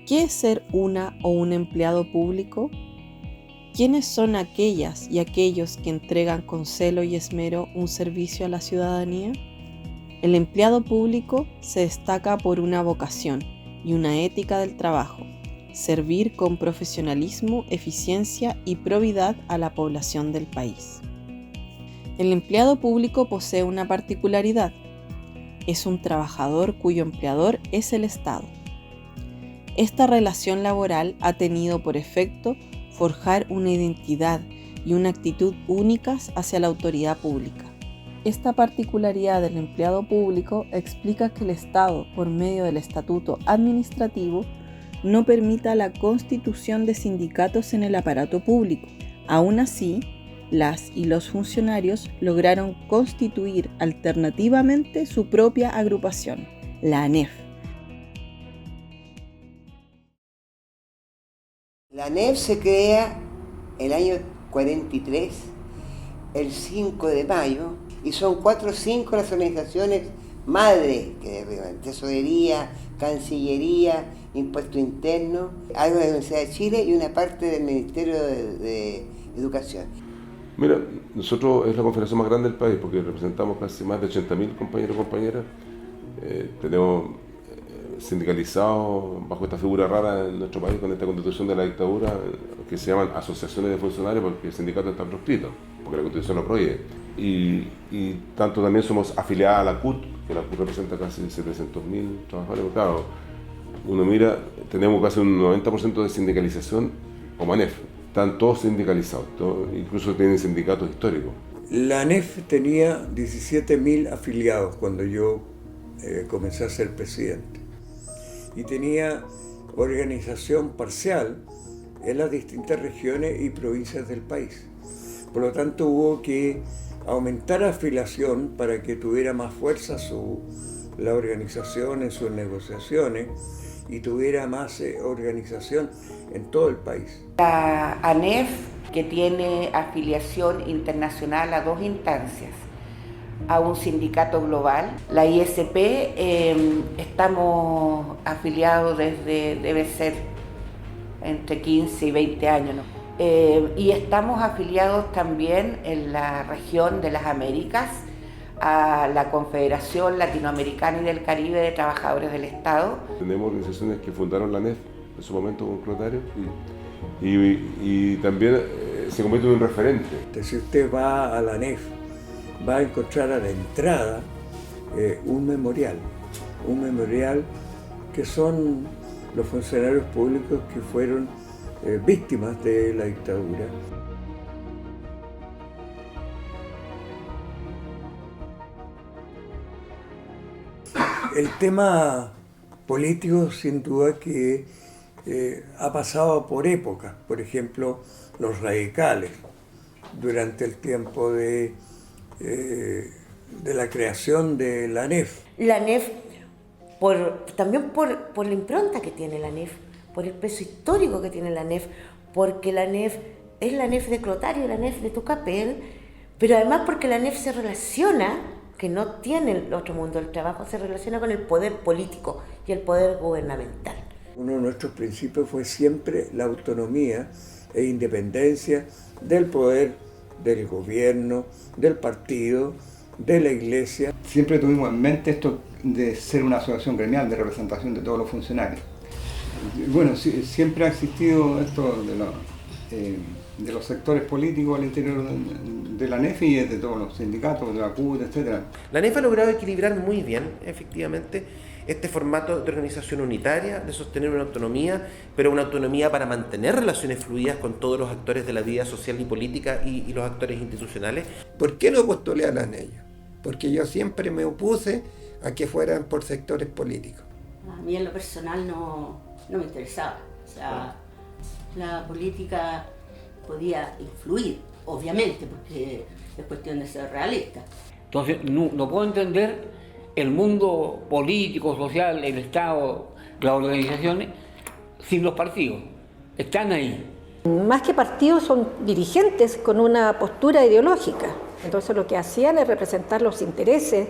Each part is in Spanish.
¿Qué es ser una o un empleado público? ¿Quiénes son aquellas y aquellos que entregan con celo y esmero un servicio a la ciudadanía? El empleado público se destaca por una vocación y una ética del trabajo, servir con profesionalismo, eficiencia y probidad a la población del país. El empleado público posee una particularidad. Es un trabajador cuyo empleador es el Estado. Esta relación laboral ha tenido por efecto forjar una identidad y una actitud únicas hacia la autoridad pública. Esta particularidad del empleado público explica que el Estado, por medio del estatuto administrativo, no permita la constitución de sindicatos en el aparato público. Aún así, las y los funcionarios lograron constituir alternativamente su propia agrupación, la ANEF. La ANEF se crea el año 43, el 5 de mayo, y son 4 o 5 las organizaciones madres que derriban: Tesorería, Cancillería, Impuesto Interno, algo de la Universidad de Chile y una parte del Ministerio de Educación. Mira, nosotros es la confederación más grande del país porque representamos casi más de 80.000 compañeros y compañeras. Tenemos sindicalizados bajo esta figura rara en nuestro país con esta constitución de la dictadura que se llaman asociaciones de funcionarios porque el sindicato está proscrito, porque la constitución lo prohíbe. Y tanto también somos afiliadas a la CUT, que la CUT representa casi 700.000 trabajadores. Claro, uno mira, tenemos casi un 90% de sindicalización como ANEF. Están todos sindicalizados, incluso tienen sindicatos históricos. La ANEF tenía 17.000 afiliados cuando yo comencé a ser presidente. Y tenía organización parcial en las distintas regiones y provincias del país. Por lo tanto, hubo que aumentar la afiliación para que tuviera más fuerza la organización en sus negociaciones y tuviera más organización en todo el país. La ANEF, que tiene afiliación internacional a 2 instancias, a un sindicato global, la ISP, estamos afiliados desde, debe ser, entre 15 y 20 años, ¿no? Y estamos afiliados también en la región de las Américas, a la Confederación Latinoamericana y del Caribe de Trabajadores del Estado. Tenemos organizaciones que fundaron la ANEF en su momento con Clotario y también se convierte en un referente. Si usted va a la ANEF, va a encontrar a la entrada un memorial que son los funcionarios públicos que fueron víctimas de la dictadura. El tema político, sin duda, que ha pasado por épocas. Por ejemplo, los radicales, durante el tiempo de la creación de la ANEF. La ANEF, también por la impronta que tiene la ANEF, por el peso histórico que tiene la ANEF, porque la ANEF es la ANEF de Clotario, la ANEF de Tucapel, pero además porque la ANEF se relaciona, que no tiene el otro mundo del trabajo, se relaciona con el poder político y el poder gubernamental. Uno de nuestros principios fue siempre la autonomía e independencia del poder del gobierno, del partido, de la iglesia. Siempre tuvimos en mente esto de ser una asociación gremial de representación de todos los funcionarios. Bueno, siempre ha existido esto de los sectores políticos al interior de la ANEF y de todos los sindicatos, de la CUT, etc. La ANEF ha logrado equilibrar muy bien, efectivamente, este formato de organización unitaria, de sostener una autonomía, pero una autonomía para mantener relaciones fluidas con todos los actores de la vida social y política y los actores institucionales. ¿Por qué no postulé a la ANEF? Porque yo siempre me opuse a que fueran por sectores políticos. A mí en lo personal no me interesaba. O sea, la política podía influir, obviamente, porque es cuestión de ser realista. Entonces, no puedo entender el mundo político, social, el Estado, las organizaciones, sin los partidos. Están ahí. Más que partidos son dirigentes con una postura ideológica. Entonces lo que hacían es representar los intereses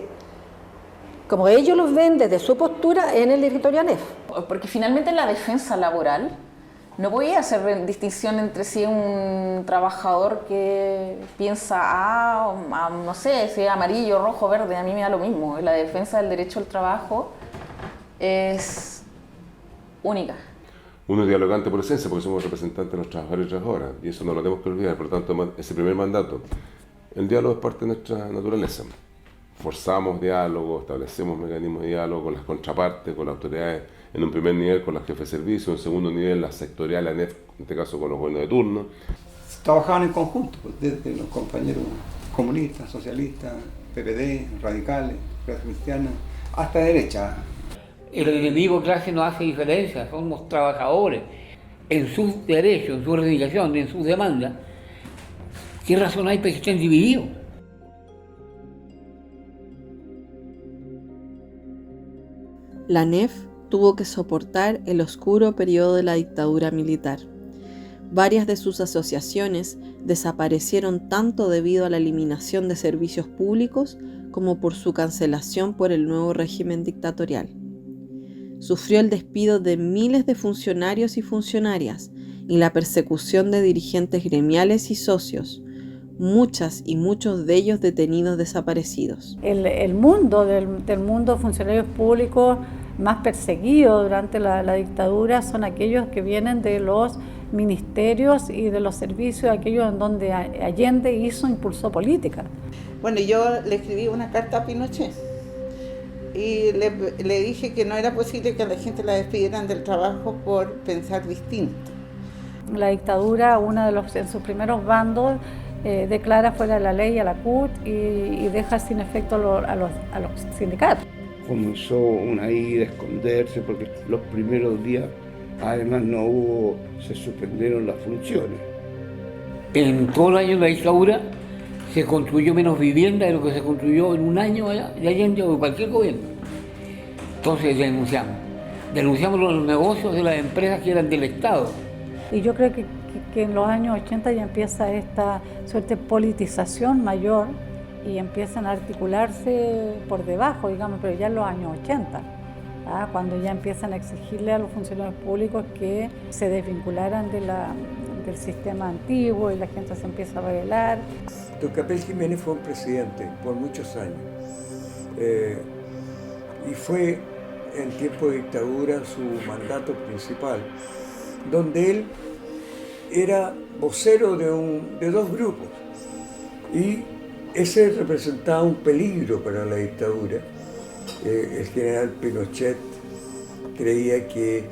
como ellos los ven desde su postura en el directorio ANEF. Porque finalmente en la defensa laboral no podía hacer distinción entre si es un trabajador que piensa, no sé, si es amarillo, rojo, verde, a mí me da lo mismo. La defensa del derecho al trabajo es única. Uno es dialogante por esencia, porque somos representantes de los trabajadores y trabajadoras, y eso no lo tenemos que olvidar. Por lo tanto, ese primer mandato, el diálogo es parte de nuestra naturaleza. Forzamos diálogo, establecemos mecanismos de diálogo con las contrapartes, con las autoridades, en un primer nivel con las jefes de servicio, en un segundo nivel las sectoriales, ANEF, en este caso con los gobiernos de turno. Trabajaban en conjunto, desde los compañeros comunistas, socialistas, PPD, radicales, cristianas, hasta derecha. El enemigo clase no hace diferencia, somos trabajadores en sus derechos, en su reivindicación, en sus demandas. ¿Qué razón hay para que estén divididos? La ANEF tuvo que soportar el oscuro periodo de la dictadura militar. Varias de sus asociaciones desaparecieron tanto debido a la eliminación de servicios públicos como por su cancelación por el nuevo régimen dictatorial. Sufrió el despido de miles de funcionarios y funcionarias y la persecución de dirigentes gremiales y socios, muchas y muchos de ellos detenidos desaparecidos. El mundo del mundo de funcionarios públicos más perseguidos durante la dictadura son aquellos que vienen de los ministerios y de los servicios, aquellos en donde Allende impulsó política. Bueno, yo le escribí una carta a Pinochet y le dije que no era posible que a la gente la despidieran del trabajo por pensar distinto. La dictadura, en sus primeros bandos, declara fuera de la ley a la CUT y deja sin efecto a los sindicatos. Comenzó una ida a esconderse porque los primeros días además se suspendieron las funciones. En todo el año de la dictadura se construyó menos vivienda de lo que se construyó en un año de Allende o de cualquier gobierno. Entonces denunciamos los negocios de las empresas que eran del Estado. Y yo creo que en los años 80 ya empieza esta suerte de politización mayor y empiezan a articularse por debajo, digamos, pero ya en los años 80, cuando ya empiezan a exigirle a los funcionarios públicos que se desvincularan del sistema antiguo y la gente se empieza a rebelar. Tucapel Jiménez fue un presidente por muchos años y fue en tiempo de dictadura su mandato principal, donde él era vocero de dos grupos y ese representaba un peligro para la dictadura. El general Pinochet creía que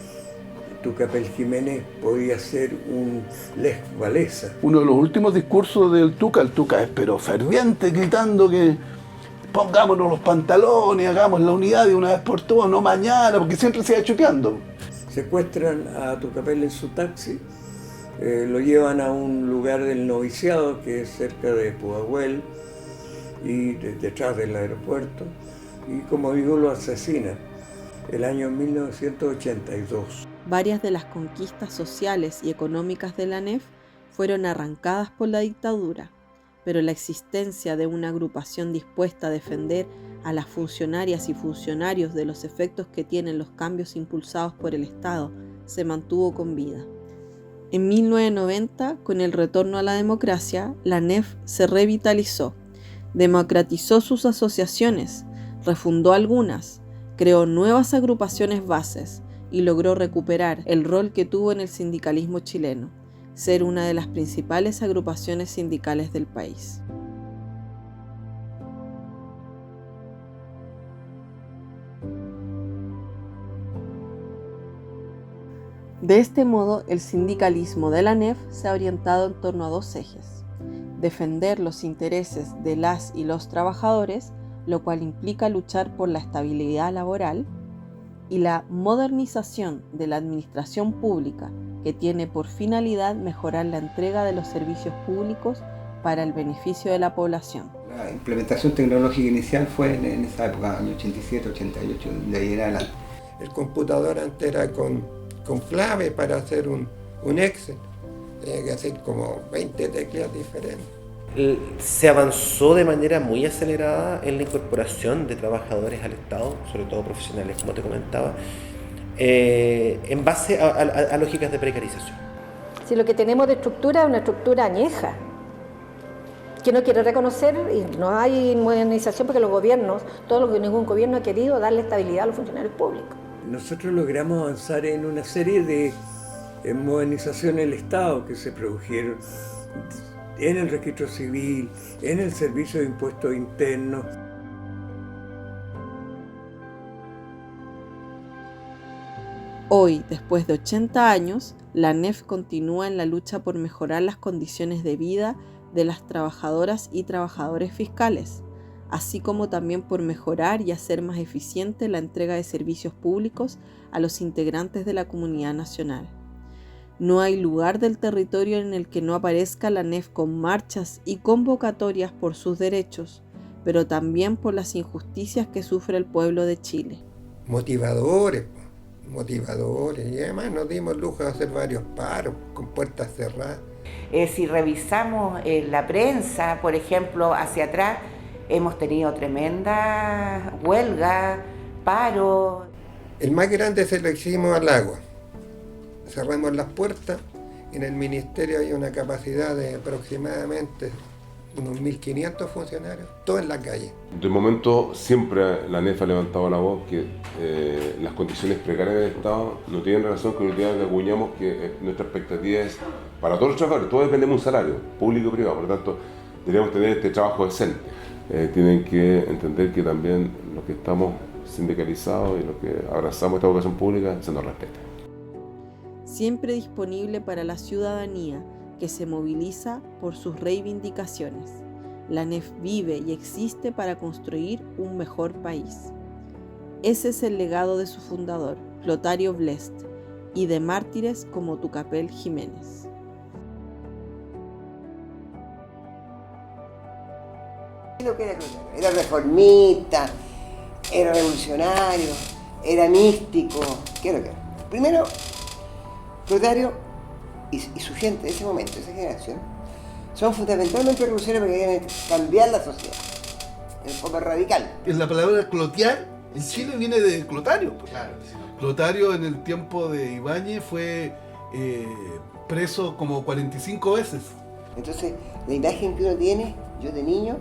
Tucapel Jiménez podía ser un Lech Walesa. Uno de los últimos discursos del Tuca, el Tuca es pero ferviente, gritando que pongámonos los pantalones, hagamos la unidad de una vez por todas, no mañana, porque siempre se iba choqueando. Secuestran a Tucapel en su taxi, lo llevan a un lugar del noviciado que es cerca de Pudahuel y detrás del aeropuerto, y como digo, lo asesinan el año 1982. Varias de las conquistas sociales y económicas de la ANEF fueron arrancadas por la dictadura, pero la existencia de una agrupación dispuesta a defender a las funcionarias y funcionarios de los efectos que tienen los cambios impulsados por el Estado se mantuvo con vida. En 1990, con el retorno a la democracia, la ANEF se revitalizó, democratizó sus asociaciones, refundó algunas, creó nuevas agrupaciones bases y logró recuperar el rol que tuvo en el sindicalismo chileno, ser una de las principales agrupaciones sindicales del país. De este modo, el sindicalismo de la ANEF se ha orientado en torno a dos ejes: defender los intereses de las y los trabajadores, lo cual implica luchar por la estabilidad laboral, y la modernización de la administración pública, que tiene por finalidad mejorar la entrega de los servicios públicos para el beneficio de la población. La implementación tecnológica inicial fue en esa época, año 87, 88, de ahí en adelante. El computador antes era con clave para hacer un Excel. Tenía que hacer como 20 teclas diferentes. Se avanzó de manera muy acelerada en la incorporación de trabajadores al Estado, sobre todo profesionales, como te comentaba, en base a lógicas de precarización. Si lo que tenemos de estructura es una estructura añeja, que no quiere reconocer, y no hay modernización porque los gobiernos, todo lo que ningún gobierno ha querido, darle estabilidad a los funcionarios públicos. Nosotros logramos avanzar en una serie de modernizaciones del Estado que se produjeron en el registro civil, en el servicio de impuestos internos. Hoy, después de 80 años, la ANEF continúa en la lucha por mejorar las condiciones de vida de las trabajadoras y trabajadores fiscales, así como también por mejorar y hacer más eficiente la entrega de servicios públicos a los integrantes de la comunidad nacional. No hay lugar del territorio en el que no aparezca la ANEF con marchas y convocatorias por sus derechos, pero también por las injusticias que sufre el pueblo de Chile. Motivadores, y además nos dimos lujo de hacer varios paros con puertas cerradas. Si revisamos la prensa, por ejemplo, hacia atrás, hemos tenido tremendas huelgas, paros. El más grande se lo hicimos al agua. Cerramos las puertas, en el ministerio hay una capacidad de aproximadamente unos 1.500 funcionarios, todos en la calle. De momento siempre la ANEF ha levantado la voz que las condiciones precarias del Estado no tienen relación con el día que acuñamos, que nuestra expectativa es para todos los trabajadores, todos dependemos de un salario, público y privado, por lo tanto deberíamos tener este trabajo decente. Tienen que entender que también los que estamos sindicalizados y los que abrazamos esta vocación pública se nos respeta. Siempre disponible para la ciudadanía que se moviliza por sus reivindicaciones. La ANEF vive y existe para construir un mejor país. Ese es el legado de su fundador, Clotario Blest, y de mártires como Tucapel Jiménez. Lo que era Clotario, era reformista, era revolucionario, era místico, ¿qué es lo que era? Primero, Clotario y su gente de ese momento, de esa generación, son fundamentalmente revolucionarios porque quieren cambiar la sociedad en forma radical. La palabra clotear en Chile viene de Clotario. Pues. Claro, sí. Clotario en el tiempo de Ibáñez fue preso como 45 veces. Entonces, la imagen que uno tiene, yo de niño,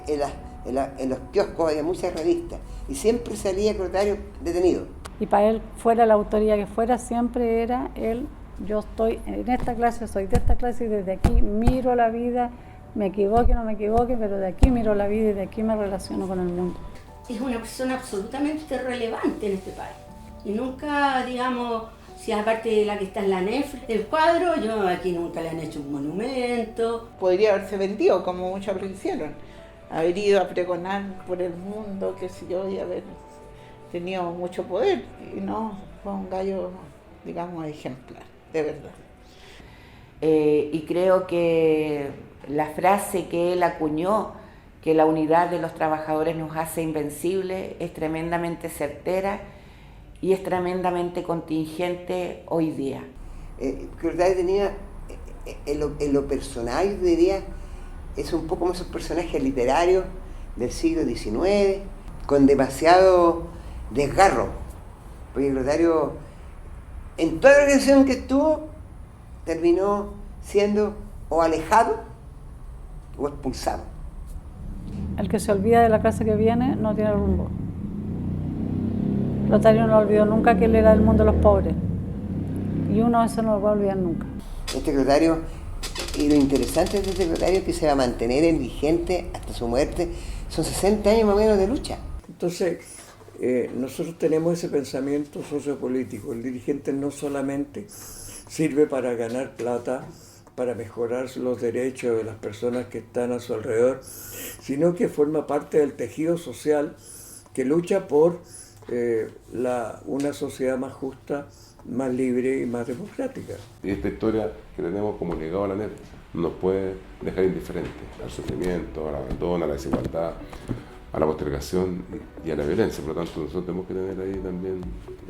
en los kioscos había muchas revistas y siempre salía Clotario detenido. Y para él, fuera la autoría que fuera, siempre era él. Yo estoy en esta clase, soy de esta clase y desde aquí miro la vida, me equivoque o no me equivoque, pero de aquí miro la vida y de aquí me relaciono con el mundo. Es una persona absolutamente relevante en este país. Y nunca, digamos, si aparte de la que está en la ANEF, el cuadro, yo aquí nunca le han hecho un monumento. Podría haberse vendido, como muchos lo hicieron. Haber ido a pregonar por el mundo, qué sé yo, y haber tenido mucho poder. Y no, fue un gallo, digamos, ejemplar. De verdad. Y creo que la frase que él acuñó, que la unidad de los trabajadores nos hace invencibles, es tremendamente certera y es tremendamente contingente hoy día. Clotario tenía, en lo personal, yo diría, es un poco como esos personajes literarios del siglo XIX, con demasiado desgarro, porque Clotario, en toda la organización que estuvo, terminó siendo o alejado o expulsado. El que se olvida de la clase que viene no tiene rumbo. Clotario no olvidó nunca que él era del mundo de los pobres. Y uno eso no lo va a olvidar nunca. Este Clotario, y lo interesante de este Clotario es que se va a mantener en vigente hasta su muerte. Son 60 años más o menos de lucha. Entonces, nosotros tenemos ese pensamiento sociopolítico. El dirigente no solamente sirve para ganar plata, para mejorar los derechos de las personas que están a su alrededor, sino que forma parte del tejido social que lucha por una sociedad más justa, más libre y más democrática. Y esta historia que tenemos como legado a la ANEF nos puede dejar indiferentes al sufrimiento, al abandono, a la desigualdad, a la postergación y a la violencia. Por lo tanto, nosotros tenemos que tener ahí también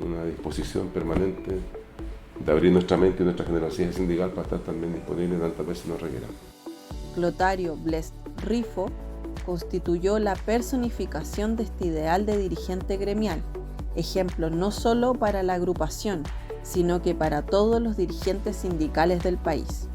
una disposición permanente de abrir nuestra mente y nuestra generosidad sindical para estar también disponibles tantas veces nos requieran. Clotario Blest Rifo constituyó la personificación de este ideal de dirigente gremial, ejemplo no solo para la agrupación, sino que para todos los dirigentes sindicales del país.